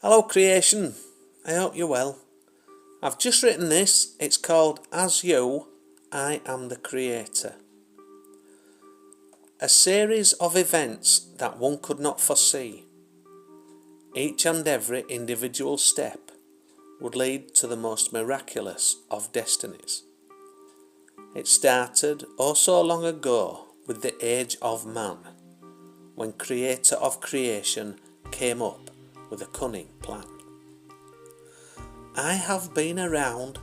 Hello creation, I hope you're well. I've just written this, it's called As You, I Am the Creator. A series of events that one could not foresee. Each and every individual step would lead to the most miraculous of destinies. It started oh so long ago with the age of man, when Creator of creation came up with a cunning plan. I have been around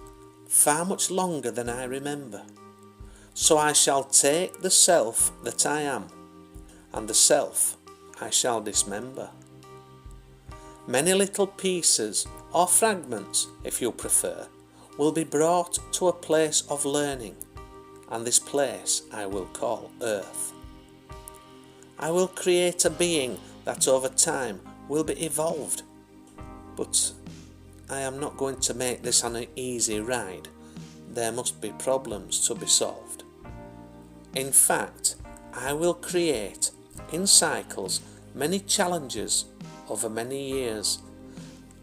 far much longer than I remember, so I shall take the self that I am, and the self I shall dismember. Many little pieces, or fragments if you prefer, will be brought to a place of learning, and this place I will call Earth. I will create a being that over time will be evolved, but I am not going to make this an easy ride. There must be problems to be solved. In fact, I will create, in cycles, many challenges over many years,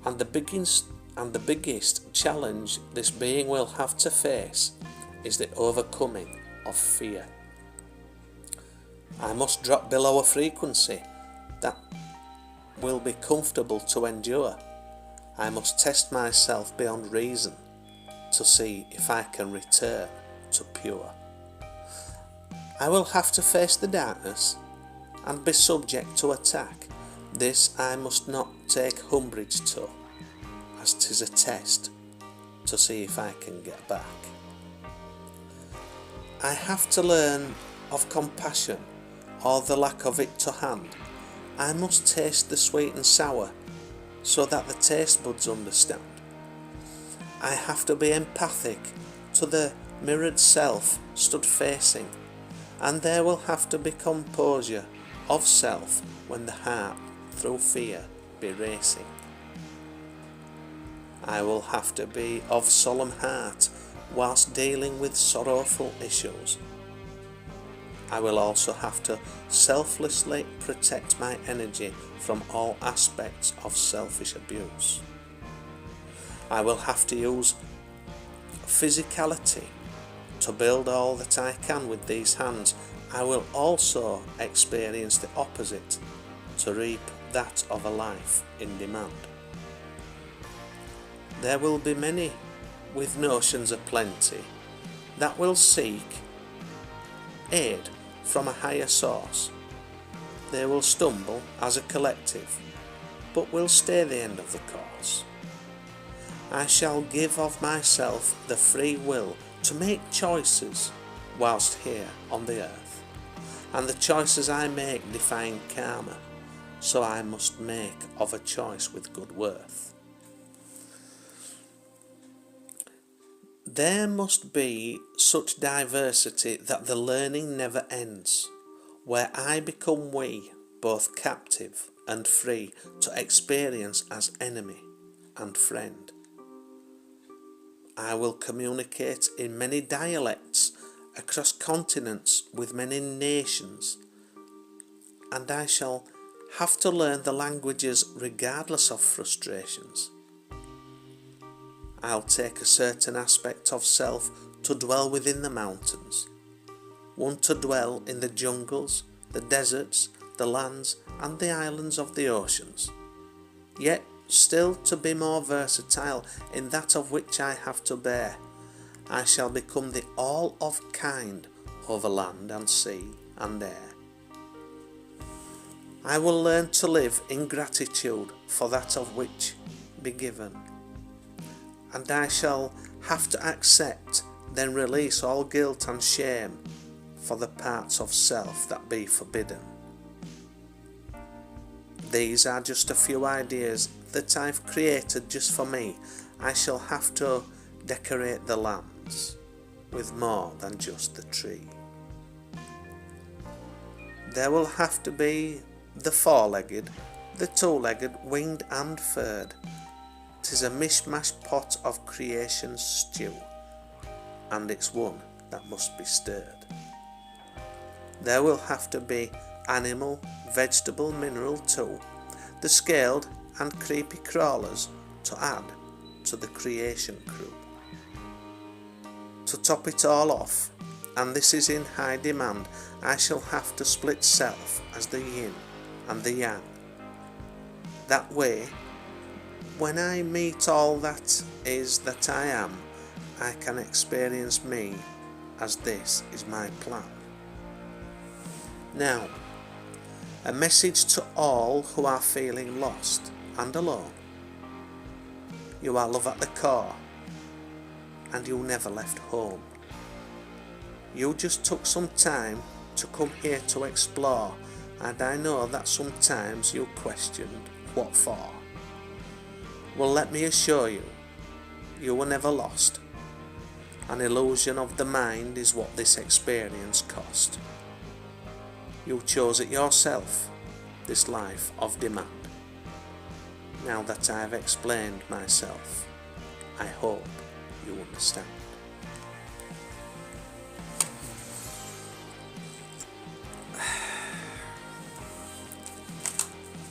and the biggest challenge this being will have to face is the overcoming of fear. I must drop below a frequency that will be comfortable to endure. I must test myself beyond reason to see if I can return to pure. I will have to face the darkness and be subject to attack. This I must not take umbrage to, as 'tis a test to see if I can get back. I have to learn of compassion, or the lack of it to hand. I must taste the sweet and sour, so that the taste buds understand. I have to be empathic to the mirrored self stood facing, and there will have to be composure of self when the heart through fear be racing. I will have to be of solemn heart whilst dealing with sorrowful issues. I will also have to selflessly protect my energy from all aspects of selfish abuse. I will have to use physicality to build all that I can with these hands. I will also experience the opposite to reap that of a life in demand. There will be many with notions of plenty that will seek aid from a higher source. They will stumble as a collective, but will stay the end of the course. I shall give of myself the free will to make choices whilst here on the earth, and the choices I make define karma, so I must make of a choice with good worth. There must be such diversity that the learning never ends, where I become we, both captive and free to experience as enemy and friend. I will communicate in many dialects across continents with many nations, and I shall have to learn the languages regardless of frustrations. I'll take a certain aspect of self to dwell within the mountains, one to dwell in the jungles, the deserts, the lands and the islands of the oceans, yet still to be more versatile in that of which I have to bear. I shall become the all of kind over land and sea and air. I will learn to live in gratitude for that of which be given, and I shall have to accept, then release all guilt and shame for the parts of self that be forbidden. These are just a few ideas that I've created just for me. I shall have to decorate the lands with more than just the tree. There will have to be the four-legged, the two-legged, winged and furred. 'Tis a mishmash pot of creation's stew, and it's one that must be stirred. There will have to be animal, vegetable, mineral too, the scaled and creepy crawlers to add to the creation crew. To top it all off, and this is in high demand, I shall have to split self as the yin and the yang. That way, when I meet all that is that I am, I can experience me as this is my plan. Now, a message to all who are feeling lost and alone. You are love at the core, and you never left home. You just took some time to come here to explore, and I know that sometimes you questioned what for. Well, let me assure you, you were never lost. An illusion of the mind is what this experience cost. You chose it yourself, this life of demand. Now that I have explained myself, I hope you understand.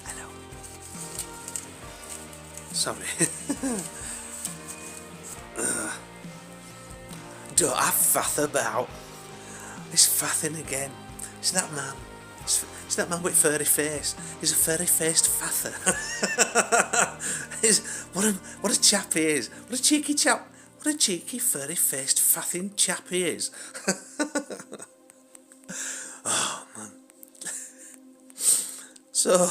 Hello. Sorry. Don't I faff about? He's faffing again. It's that man. It's that man with furry face. He's a furry-faced father. What a chap he is. What a cheeky chap. What a cheeky furry-faced faffing chap he is. Oh man. So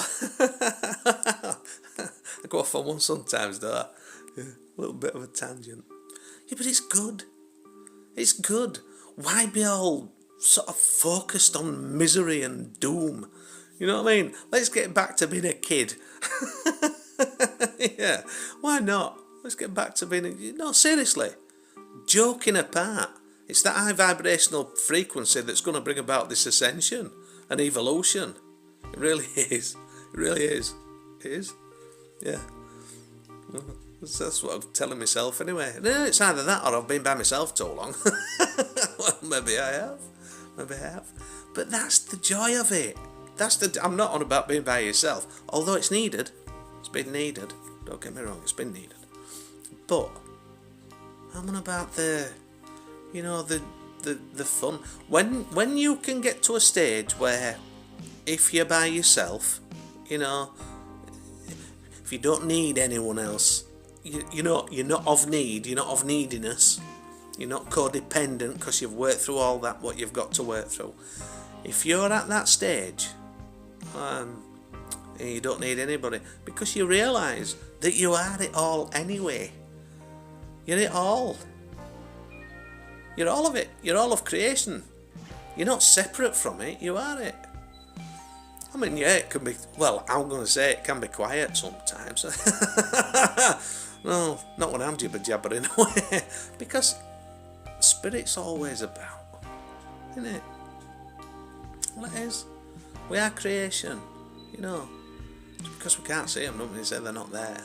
I go off on one sometimes, don't I? Yeah, a little bit of a tangent. Yeah, but it's good. It's good. Why be all sort of focused on misery and doom? You know what I mean? Let's get back to being a kid. Yeah, why not? Let's get back to being a... No, seriously. Joking apart. It's that high vibrational frequency that's going to bring about this ascension and evolution. It really is. It really is. It is. Yeah. That's what I'm telling myself anyway. It's either that or I've been by myself too long. Well, maybe I have. Maybe I have. But that's the joy of it. I'm not on about being by yourself, although it's needed. It's been needed. Don't get me wrong, it's been needed. But I'm on about the fun. When you can get to a stage where if you're by yourself, if you don't need anyone else, you're not of need, you're not of neediness, you're not codependent because you've worked through all that, what you've got to work through. If you're at that stage, you don't need anybody, because you realise that you are it all anyway. You're it all. You're all of it. You're all of creation. You're not separate from it, you are it. I mean, yeah, it can be, well, I'm going to say it can be quiet sometimes. No, not when I'm jibber-jabbering away. Because spirit's always about, isn't it? Well, it is. We are creation, Just because we can't see them, nobody say they're not there.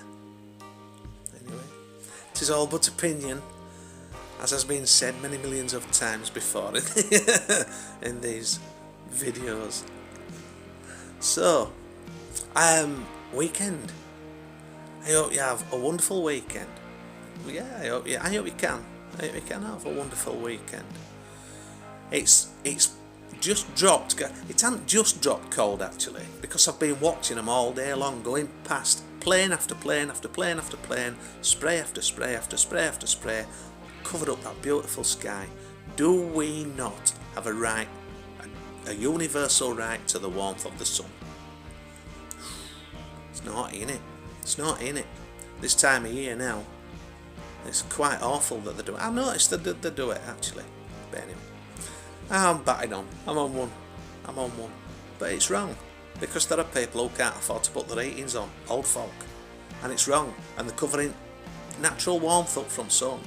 Anyway, it is all but opinion, as has been said many millions of times before in these videos. So, weekend. I hope you have a wonderful weekend. Yeah, I hope you can. I hope you can have a wonderful weekend. It's just dropped. It hasn't just dropped cold actually, because I've been watching them all day long, going past plane after plane after plane after plane, spray after spray after spray after spray, covered up that beautiful sky. Do we not have a right, a universal right to the warmth of the sun? It's not in it. It's not in it. This time of year now, it's quite awful that they do it. I noticed that they do it actually. But anyway, I'm batting on. I'm on one. But it's wrong, because there are people who can't afford to put their heatings on, old folk, and it's wrong, and they're covering natural warmth up from sun.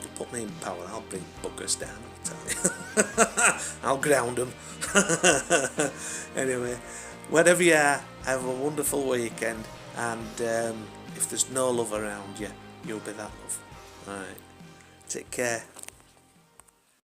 You put me in power, I'll bring buggers down, I'll tell you. I'll ground them. Anyway, wherever you are, have a wonderful weekend, and if there's no love around you, you'll be that love. Alright, take care.